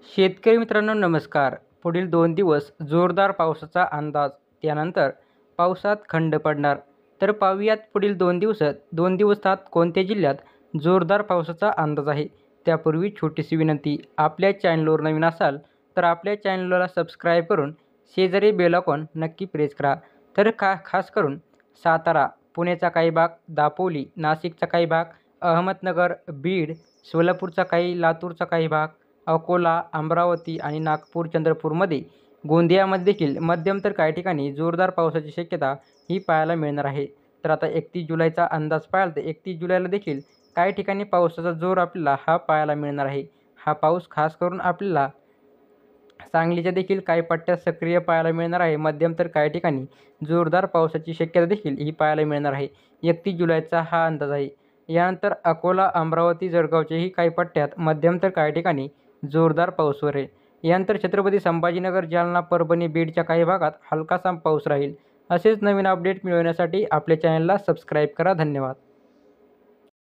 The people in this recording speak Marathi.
शेतकरी मित्रांनो नमस्कार. पुढील 2 दिवस जोरदार पावसाचा अंदाज. त्यानंतर पावसात खंड पडणार. तर पाहूयात पुढील 2 दिवसात कोणत्या जिल्ह्यात जोरदार पावसाचा अंदाज आहे. त्यापूर्वी छोटीशी विनंती, आपल्या चॅनलवर नवीन असाल तर आपल्या चॅनलला सबस्क्राईब करून शेजारी बेल आयकॉन नक्की प्रेस करा. तर खास करून सातारा, पुण्याचा काही भाग, दापोली, नाशिकचा काही भाग, अहमदनगर, बीड, सोलापूरचा काही, लातूरचा काही भाग, अकोला, अमरावती आणि नागपूर, चंद्रपूरमध्ये, गोंदियामध्ये देखील मध्यम तर काही ठिकाणी जोरदार पावसाची शक्यता ही पाहायला मिळणार आहे. तर आता 31 जुलैचा अंदाज पाहिला तर 31 जुलैला देखील काही ठिकाणी पावसाचा जोर आपल्याला हा पाहायला मिळणार आहे. हा पाऊस खास करून आपल्याला सांगलीच्या देखील काही पट्ट्यात सक्रिय पाहायला मिळणार आहे. मध्यम तर काही ठिकाणी जोरदार पावसाची शक्यता देखील ही पाहायला मिळणार आहे. 31 जुलैचा हा अंदाज आहे. यानंतर अकोला, अमरावती, जळगावच्याही काही पट्ट्यात मध्यम तर काही ठिकाणी जोरदार पाऊस वरेल. यानंतर छत्रपती संभाजीनगर, जालना, परभणी, बीडच्या काही भागात हलकासा पाऊस राहील. असेच नवीन अपडेट मिळवण्यासाठी आपल्या चॅनलला सबस्क्राईब करा. धन्यवाद.